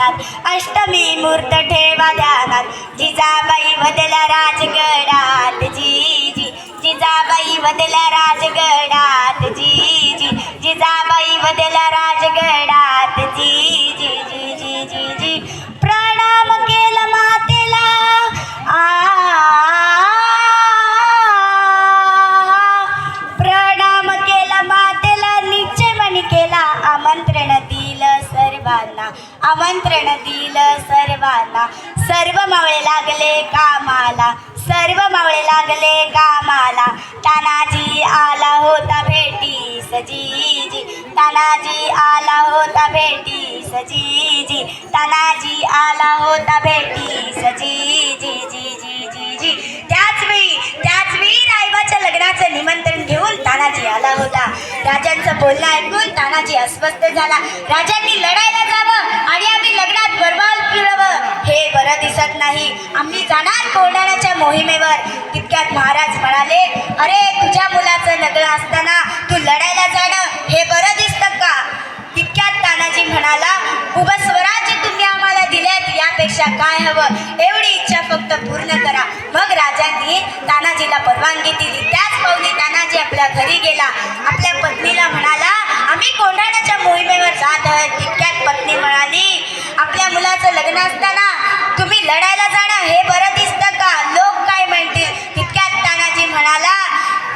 ध्यानात, अष्टमी मूर्त ठेवा ध्यानात. जिजाबाई वदल्या राजगडात, जी जी जिजाबाई वदल्या राजगडात, जी जी जिजाबाई वदल्या राजगडात, जी जी जी जी जी जी. प्रणाम केला मातेला, प्रणाम केला मातेला, निश्चय मनी केला आमंत्रण दिलं सर्वांना, आमंत्रण दिलं सर्वांना. सर्व मावळे लागले कामाला, सर्व मावळे लागले कामाला. तानाजी आला होता भेटीस, जी जी तानाजी आला होता भेटीस, जी जी तानाजी आला होता भेटीस, जी जी जी जी जी जी. त्याच वेळी रायबाच्या लग्नाचं निमंत्रण घेऊन तानाजी आला होता. राजांचं बोलणं ऐकून तानाजी अस्वस्थ झाला. राजांनी लढायला जावं आणि आम्ही लग्नात बरबाल फिरवं हे बरं दिसत नाही. आम्ही जाणार कोंढाण्याच्या मोहिमेवर. तितक्यात महाराज म्हणाले, अरे तुझ्या मुलाचं लग्न असताना तू लढायला जाणं हे बरं दिसतं का? तितक्यात तानाजी म्हणाला, उभं स्वराज्य तुम्ही आम्हाला दिल्यात, यापेक्षा काय हवं? एवढी इच्छा फक्त पूर्ण करा. मग राजांनी तानाजीला परवानगी दिली. त्याच पावली तानाजी आपल्या घरी गेला. आपल्या पत्नीला म्हणाला, आम्ही कोंढाण्याच्या मोहिमेवर जात आहोत. तितक्यात पत्नी म्हणाली, आपल्या मुलाचं लग्न असताना तुम्ही लढायला जाणं हे बरं दिसतं का? लोक काय म्हणतील? तितक्यात तानाजी म्हणाला,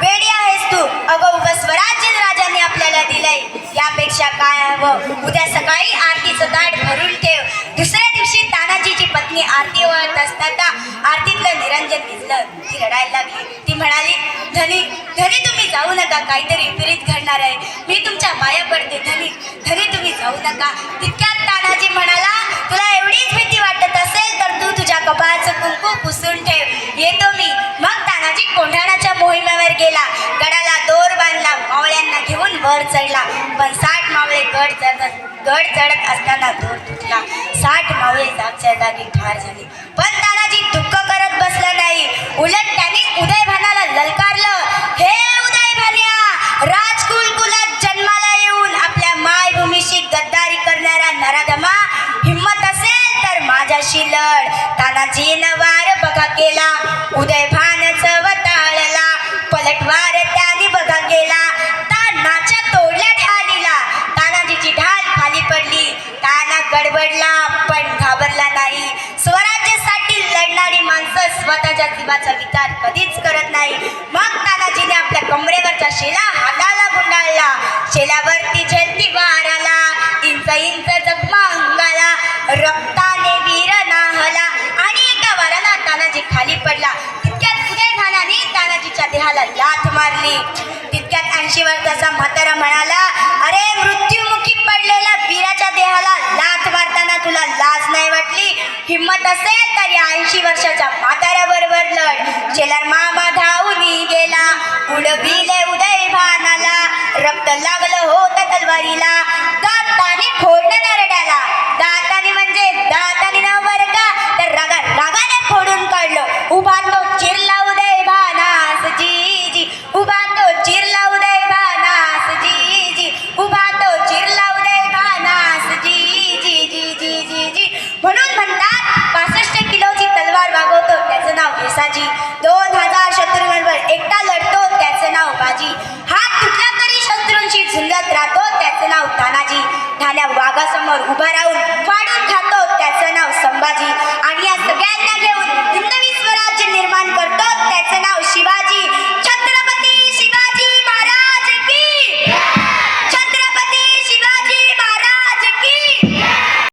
वेडी आहेस तू, अगं उभं स्वराज्य राजांनी आपल्याला दिलंय, यापेक्षा काय हवं? उद्या सकाळी आरतीचं ताट भरून ठेव. दुसऱ्या दिवशी तानाजीची पत्नी आरती ओवाळत असताना आरतीतलं निरंजन दिसलं. ती रडायला लागली. ती म्हणाली, धनी धनी तुम्ही जाऊ नका, काहीतरी विपरीत घडणार आहे. मी तुमच्या पाया पडते धनी, धनी तुम्ही जाऊ नका. तितक्यात तानाजी म्हणाला, तुला एवढीच भीती वाटत असेल तर तू तुझ्या कपाळाचं कुंकू पुसून ठेव, येतो मी. मग तानाजी कोंढाण्याच्या मोहिमेवर गेला. गडाला दोर बांधला, मावळ्यांना घेऊन वर चढला. पण 60 मावळे गड चढत असताना दोर तुटला. 60 मावळे जागच्या जागी ठार झाले. पण तानाजी दुःख करत बसला नाही. उलट त्यांनी उदयभानाला ललकारलं, हे उदयभान्या, राजकुलकुलात जन्माला येऊन आपल्या मायभूमीशी गद्दारी करणारा नराधमा, हिम्मत असेल तर माझ्याशी लढ. तानाजीनं वार बघा केला, उदयभानचं वताळला. पलटवार त्याने बघा केला, तानाच्या तोडल्या ढालीला. तानाजीची ढाल खाली पडली. ताना गडबडला पण घाबरला नाही. स्वराज्यासाठी लढणारी माणसं स्वतःच्या जीवाचा विचार कधीच करत नाही. मग तानाजीने आपल्या कमरेवरच्या शेला हाताला गुंडाळला. शेल्यावरती झेलती वार आला, इंच इंच जखमा अंगाला. रक्ताने वीर नाहला आणि एका वाराला तानाजी खाली पडला. तितक्यात उदयभानाने तानाजीच्या देहाला लाथ मारली. तितक्यात 80 वर्षाचा म्हातारा म्हणाला, अरे मृत्युमुखी पडलेल्या वीराच्या देहाला लाथ मारताना तुला लाज नाही वाटली? हिम्मत असेल तर या 80 वर्षाच्या म्हाताऱ्याबरोबर लढ. शेलार मामा धावून गेला, उडविले उदयभानाला. रक्त लागलं होतं तलवारीला, दाताने फोडलं नरड्याला. दाताने म्हणजे दाताने न बरं का, तर रागाने फोडून काढलं. उभा तो चिरला उदयभानास, जी जी उभा तो चिरला उदयभानास, जी जी उभा तो चिरला उदयभानास, जी जी जी जी जी जी. म्हणून म्हणतात 65 किलोची तलवार वागवतो त्याचं नाव येसाजी. 2000 शत्रूंबरोबर एकटा लढतो त्याचं नाव बाजी. हात तुटला तरी शत्रूंशी झुंजत राहतो त्याचं नाव तानाजी. ठाण्या वाघासमोर उभा राहून फाडून खातो त्याचं नाव संभाजी.